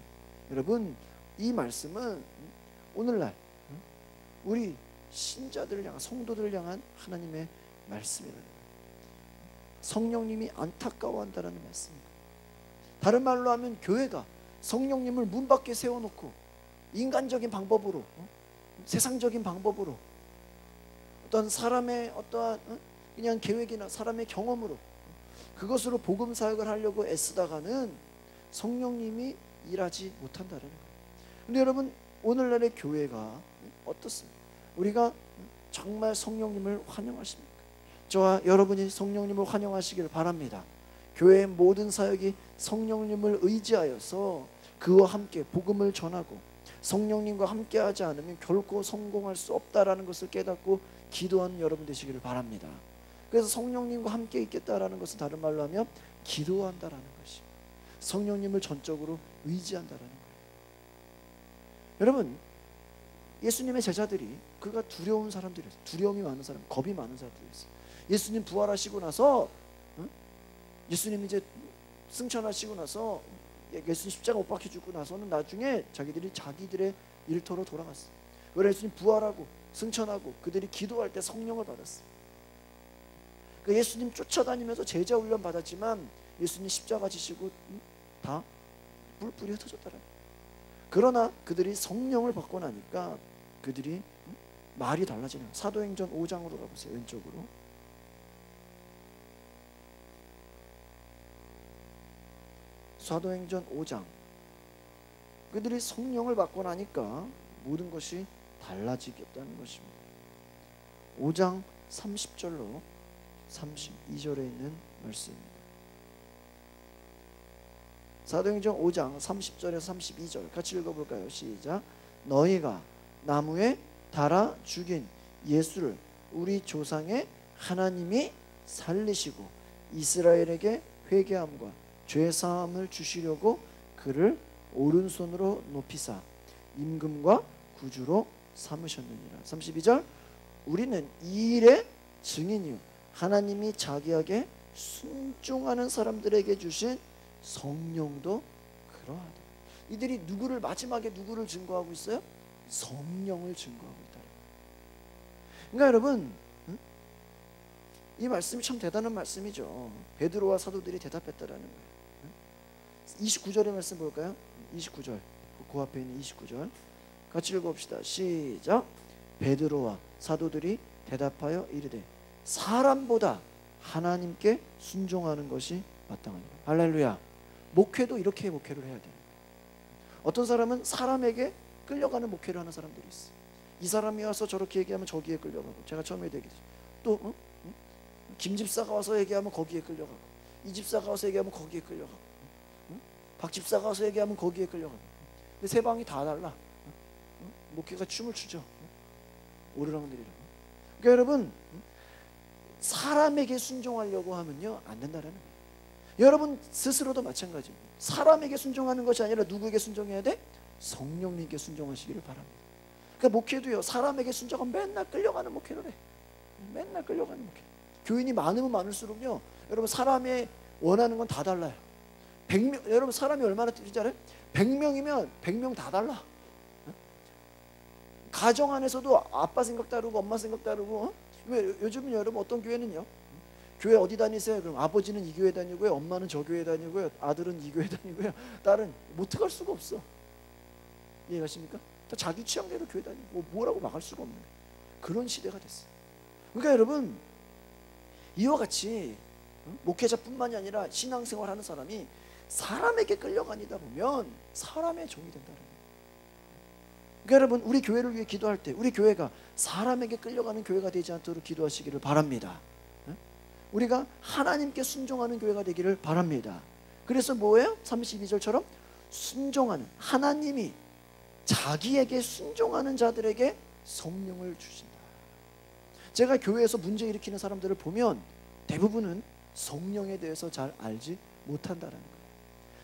여러분, 이 말씀은 오늘날 우리 신자들을 향한, 성도들을 향한 하나님의 말씀이라는 거예요. 성령님이 안타까워한다는 말씀입니다. 다른 말로 하면 교회가 성령님을 문 밖에 세워놓고 인간적인 방법으로, 세상적인 방법으로, 어떤 사람의 어떠한 그냥 계획이나 사람의 경험으로 그것으로 복음 사역을 하려고 애쓰다가는 성령님이 일하지 못한다는 거예요. 근데 여러분, 오늘날의 교회가 어떻습니까? 우리가 정말 성령님을 환영하십니까? 저와 여러분이 성령님을 환영하시기를 바랍니다. 교회의 모든 사역이 성령님을 의지하여서 그와 함께 복음을 전하고 성령님과 함께하지 않으면 결코 성공할 수 없다라는 것을 깨닫고 기도하는 여러분 되시기를 바랍니다. 그래서 성령님과 함께 있겠다라는 것은 다른 말로 하면 기도한다라는 것이, 성령님을 전적으로 의지한다라는 거예요. 여러분, 예수님의 제자들이 그가 두려운 사람들이었어요. 두려움이 많은 사람, 겁이 많은 사람들이었어요. 예수님 부활하시고 나서, 예수님 이제 승천하시고 나서, 예수님 십자가 못 박혀 죽고 나서는 나중에 자기들의 일터로 돌아갔어요. 그래서 예수님 부활하고 승천하고 그들이 기도할 때 성령을 받았어요. 그 예수님 쫓아다니면서 제자 훈련 받았지만 예수님 십자가 지시고 다 뿔뿔이 흩어졌더라. 그러나 그들이 성령을 받고 나니까 그들이 말이 달라지네요. 사도행전 5장으로 가보세요. 왼쪽으로. 사도행전 5장. 그들이 성령을 받고 나니까 모든 것이 달라지겠다는 것입니다. 5장 30절로 32절에 있는 말씀입니다. 사도행전 5장 30절에서 32절 같이 읽어볼까요? 시작. 너희가 나무에 달아 죽인 예수를 우리 조상의 하나님이 살리시고 이스라엘에게 회개함과 죄사함을 주시려고 그를 오른손으로 높이사 임금과 구주로 삼으셨느니라. 32절. 우리는 이 일의 증인이요 하나님이 자기에게 순종하는 사람들에게 주신 성령도 그러하다. 이들이 마지막에 누구를 증거하고 있어요? 성령을 증거하고 있다. 그러니까 여러분, 이 말씀이 참 대단한 말씀이죠. 베드로와 사도들이 대답했다라는 거예요. 29절의 말씀 볼까요? 29절, 그 앞에 있는 29절 같이 읽어봅시다. 시작. 베드로와 사도들이 대답하여 이르되 사람보다 하나님께 순종하는 것이 마땅하니라. 할렐루야. 목회도 이렇게 목회를 해야 돼요. 어떤 사람은 사람에게 끌려가는 목회를 하는 사람들이 있어요. 이 사람이 와서 저렇게 얘기하면 저기에 끌려가고, 제가 처음에 얘기했죠. 또 김 집사가 와서 얘기하면 거기에 끌려가고, 이 집사가 와서 얘기하면 거기에 끌려가고, 박 집사가 와서 얘기하면 거기에 끌려가고. 근데 세 방이 다 달라. 목회가 춤을 추죠. 오르락내리락. 그러니까 여러분, 사람에게 순종하려고 하면요 안 된다라는 거예요. 여러분 스스로도 마찬가지입니다. 사람에게 순종하는 것이 아니라 누구에게 순종해야 돼? 성령님께 순종하시기를 바랍니다. 그러니까 목회도요, 사람에게 순종하면 맨날 끌려가는 목회를 해. 맨날 끌려가는 목회. 교인이 많으면 많을수록요, 여러분 사람의 원하는 건 다 달라요. 100명, 여러분 사람이 얼마나 뛰잖아요. 100명이면 100명 다 달라. 가정 안에서도 아빠 생각 다르고 엄마 생각 다르고. 왜 요즘은 여러분 어떤 교회는요, 교회 어디 다니세요? 그럼 아버지는 이 교회 다니고요, 엄마는 저 교회 다니고요, 아들은 이 교회 다니고요, 딸은 못 들어갈 수가 없어. 이해가십니까? 다 자기 취향대로 교회 다니고 뭐라고 막을 수가 없는 거예요. 그런 시대가 됐어요. 그러니까 여러분, 이와 같이 목회자뿐만이 아니라 신앙생활하는 사람이 사람에게 끌려가니다 보면 사람의 종이 된다는 거예요. 그러니까 여러분, 우리 교회를 위해 기도할 때 우리 교회가 사람에게 끌려가는 교회가 되지 않도록 기도하시기를 바랍니다. 우리가 하나님께 순종하는 교회가 되기를 바랍니다. 그래서 뭐예요? 32절처럼 순종하는, 하나님이 자기에게 순종하는 자들에게 성령을 주신다. 제가 교회에서 문제 일으키는 사람들을 보면 대부분은 성령에 대해서 잘 알지 못한다는 거예요.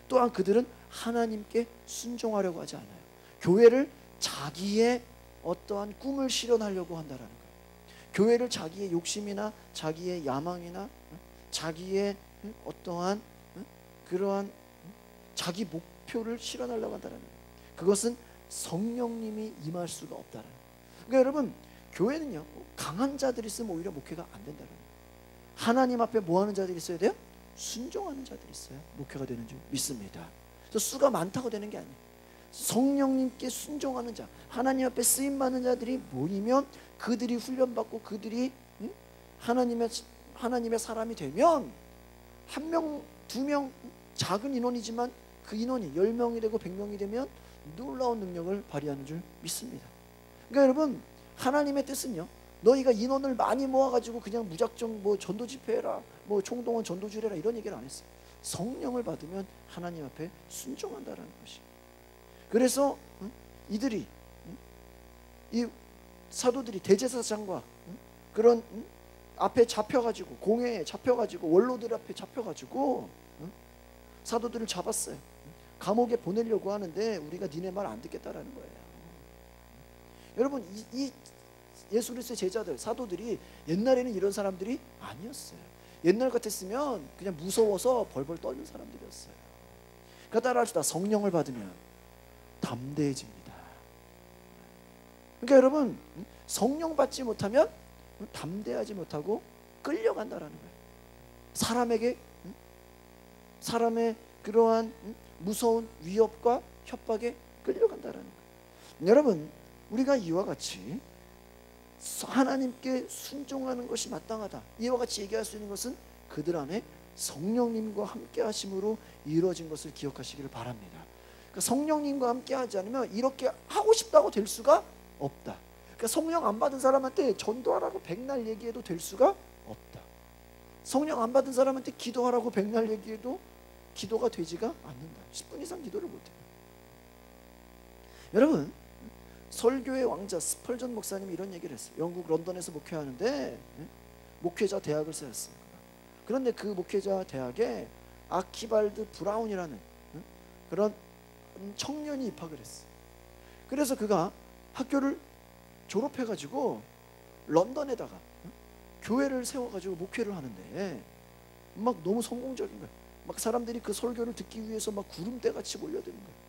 또한 그들은 하나님께 순종하려고 하지 않아요. 교회를 자기의 어떠한 꿈을 실현하려고 한다는 거예요. 교회를 자기의 욕심이나 자기의 야망이나 자기의 어떠한 그러한 자기 목표를 실현하려고 한다는 거예요. 그것은 성령님이 임할 수가 없다는 거예요. 그러니까 여러분, 교회는요, 강한 자들이 있으면 오히려 목회가 안 된다는 거예요. 하나님 앞에 뭐 하는 자들이 있어야 돼요? 순종하는 자들이 있어야 목회가 되는 줄 믿습니다. 그래서 수가 많다고 되는 게 아니에요. 성령님께 순종하는 자, 하나님 앞에 쓰임받는 자들이 모이면 그들이 훈련받고 그들이 하나님의 사람이 되면, 한 명, 두 명, 작은 인원이지만 그 인원이 10명이 되고 100명이 되면 놀라운 능력을 발휘하는 줄 믿습니다. 그러니까 여러분, 하나님의 뜻은요, 너희가 인원을 많이 모아가지고 그냥 무작정 뭐 전도 집회해라, 뭐 총동원 전도주례라 이런 얘기를 안 했어요. 성령을 받으면 하나님 앞에 순종한다라는 것이. 그래서 이들이, 이 사도들이 대제사장과 그런 앞에 잡혀가지고, 공회에 잡혀가지고, 원로들 앞에 잡혀가지고 사도들을 잡았어요. 감옥에 보내려고 하는데 우리가 니네 말 안 듣겠다라는 거예요. 여러분, 이 예수 그리스도의 제자들, 사도들이 옛날에는 이런 사람들이 아니었어요. 옛날 같았으면 그냥 무서워서 벌벌 떨는 사람들이었어요. 그러니까 따라합시다. 성령을 받으면 담대해집니다. 그러니까 여러분, 성령 받지 못하면 담대하지 못하고 끌려간다라는 거예요. 사람의 그러한 무서운 위협과 협박에 끌려간다라는 거예요. 여러분, 우리가 이와 같이 하나님께 순종하는 것이 마땅하다, 이와 같이 얘기할 수 있는 것은 그들 안에 성령님과 함께 하심으로 이루어진 것을 기억하시기를 바랍니다. 그러니까 성령님과 함께 하지 않으면 이렇게 하고 싶다고 될 수가 없다. 그러니까 성령 안 받은 사람한테 전도하라고 백날 얘기해도 될 수가 없다. 성령 안 받은 사람한테 기도하라고 백날 얘기해도 기도가 되지가 않는다. 10분 이상 기도를 못해요. 여러분, 설교의 왕자 스펄전 목사님이 이런 얘기를 했어요. 영국 런던에서 목회하는데 목회자 대학을 세웠어요. 그런데 그 목회자 대학에 아키발드 브라운이라는 그런 청년이 입학을 했어요. 그래서 그가 학교를 졸업해가지고 런던에다가 교회를 세워가지고 목회를 하는데 막 너무 성공적인 거예요. 막 사람들이 그 설교를 듣기 위해서 막 구름대같이 몰려드는 거예요.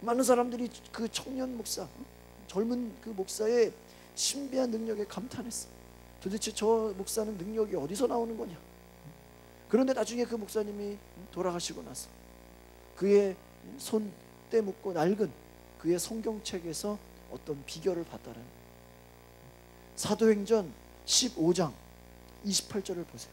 많은 사람들이 그 청년 목사, 젊은 그 목사의 신비한 능력에 감탄했어요. 도대체 저 목사는 능력이 어디서 나오는 거냐. 그런데 나중에 그 목사님이 돌아가시고 나서 그의 손때 묻고 낡은 그의 성경책에서 어떤 비결을 봤다는 거예요. 사도행전 15장 28절을 보세요.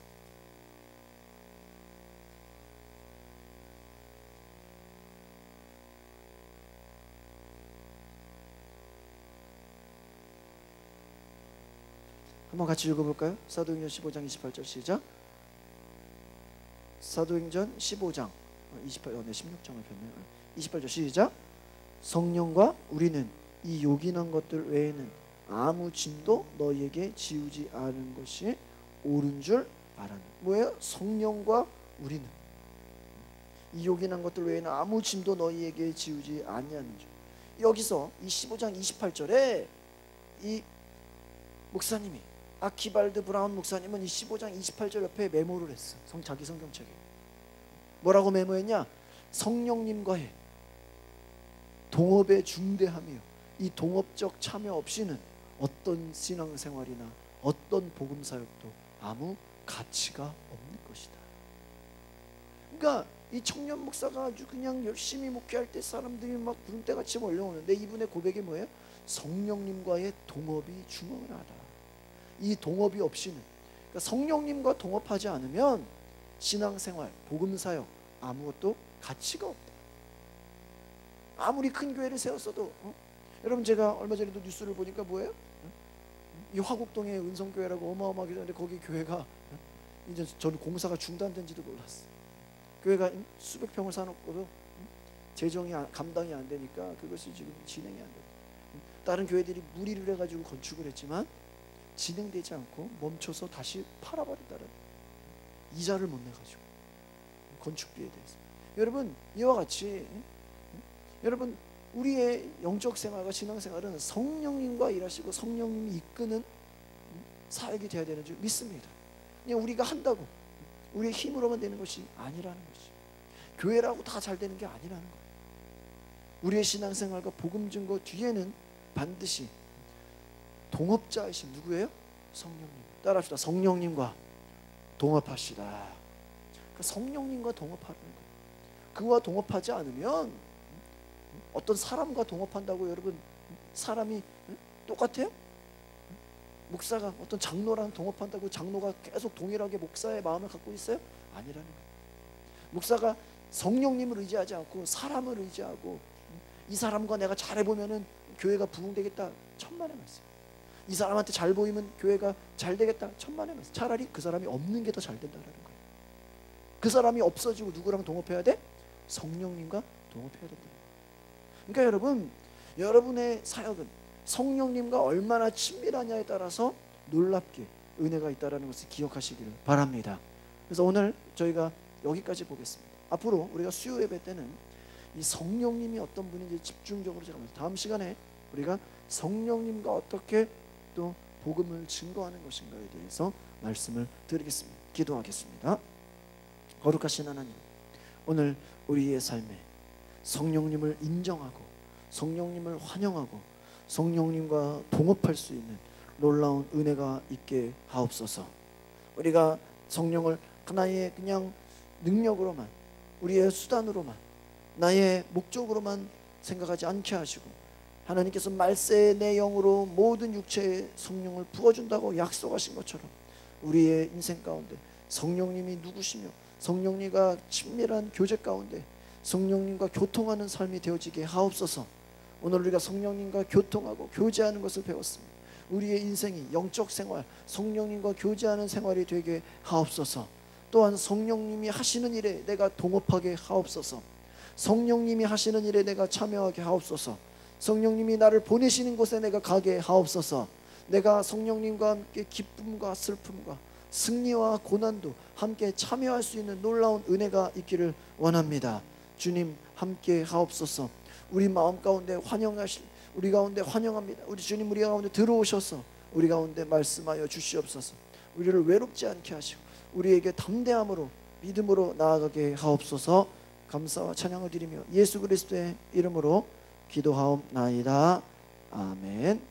한번 같이 읽어볼까요? 사도행전 15장 28절 시작. 사도행전 15장 16장을 폈네요. 28절 시작. 성령과 우리는 이 요긴한 것들 외에는 아무 짐도 너희에게 지우지 않은 것이 옳은 줄 알아는. 뭐예요? 성령과 우리는 이 요긴한 것들 외에는 아무 짐도 너희에게 지우지 아니하는 줄. 여기서 이 15장 28절에 이 목사님이 아키발드 브라운 목사님은 이 15장 28절 옆에 메모를 했어. 자기 성경책에 뭐라고 메모했냐? 성령님과의 동업의 중대함이요, 이 동업적 참여 없이는 어떤 신앙생활이나 어떤 복음사역도 아무 가치가 없는 것이다. 그러니까 이 청년 목사가 아주 그냥 열심히 목회할 때 사람들이 막 구름대같이 몰려오는데 이분의 고백이 뭐예요? 성령님과의 동업이 중요하다. 이 동업이 없이는, 그러니까 성령님과 동업하지 않으면 신앙생활, 복음사역 아무것도 가치가 없다. 아무리 큰 교회를 세웠어도 여러분, 제가 얼마 전에도 뉴스를 보니까 뭐예요? 이 화곡동의 은성교회라고 어마어마하게 되는데 거기 교회가 이제 저는 공사가 중단된지도 몰랐어요. 교회가 수백 평을 사놓고도 재정이 감당이 안 되니까 그것이 지금 진행이 안 돼요. 다른 교회들이 무리를 해가지고 건축을 했지만 진행되지 않고 멈춰서 다시 팔아버린다는, 이자를 못 내가지고 건축비에 대해서. 여러분, 이와 같이 여러분, 우리의 영적 생활과 신앙생활은 성령님과 일하시고 성령님이 이끄는 사역이 되어야 되는 줄 믿습니다. 그냥 우리가 한다고 우리의 힘으로만 되는 것이 아니라는 것이, 교회라고 다 잘 되는 게 아니라는 거예요. 우리의 신앙생활과 복음 증거 뒤에는 반드시 동업자이신 누구예요? 성령님. 따라합시다. 성령님과 동업하시다. 그러니까 성령님과 동업하는 거예요. 그와 동업하지 않으면 어떤 사람과 동업한다고 여러분, 사람이 똑같아요? 목사가 어떤 장로랑 동업한다고 장로가 계속 동일하게 목사의 마음을 갖고 있어요? 아니라는 거예요. 목사가 성령님을 의지하지 않고 사람을 의지하고, 이 사람과 내가 잘해보면은 교회가 부흥되겠다, 천만의 말씀. 이 사람한테 잘 보이면 교회가 잘 되겠다, 천만의 말씀. 차라리 그 사람이 없는 게 더 잘 된다는 거예요. 그 사람이 없어지고 누구랑 동업해야 돼? 성령님과 동업해야 된다. 그러니까 여러분, 여러분의 사역은 성령님과 얼마나 친밀하냐에 따라서 놀랍게 은혜가 있다는 것을 기억하시기를 바랍니다. 그래서 오늘 저희가 여기까지 보겠습니다. 앞으로 우리가 수요 예배 때는 이 성령님이 어떤 분인지 집중적으로 제가 다음 시간에 우리가 성령님과 어떻게 또 복음을 증거하는 것인가에 대해서 말씀을 드리겠습니다. 기도하겠습니다. 거룩하신 하나님, 오늘 우리의 삶에 성령님을 인정하고 성령님을 환영하고 성령님과 동업할 수 있는 놀라운 은혜가 있게 하옵소서. 우리가 성령을 하나의 그냥 능력으로만, 우리의 수단으로만, 나의 목적으로만 생각하지 않게 하시고, 하나님께서 말세의 내 영으로 모든 육체에 성령을 부어준다고 약속하신 것처럼 우리의 인생 가운데 성령님이 누구시며 성령님과 친밀한 교제 가운데 성령님과 교통하는 삶이 되어지게 하옵소서. 오늘 우리가 성령님과 교통하고 교제하는 것을 배웠습니다. 우리의 인생이 영적 생활, 성령님과 교제하는 생활이 되게 하옵소서. 또한 성령님이 하시는 일에 내가 동업하게 하옵소서. 성령님이 하시는 일에 내가 참여하게 하옵소서. 성령님이 나를 보내시는 곳에 내가 가게 하옵소서. 내가 성령님과 함께 기쁨과 슬픔과 승리와 고난도 함께 참여할 수 있는 놀라운 은혜가 있기를 원합니다. 주님, 함께 하옵소서. 우리 마음 가운데 우리 가운데 환영합니다. 우리 주님, 우리 가운데 들어오셔서 우리 가운데 말씀하여 주시옵소서. 우리를 외롭지 않게 하시고 우리에게 담대함으로 믿음으로 나아가게 하옵소서. 감사와 찬양을 드리며 예수 그리스도의 이름으로 기도하옵나이다. 아멘.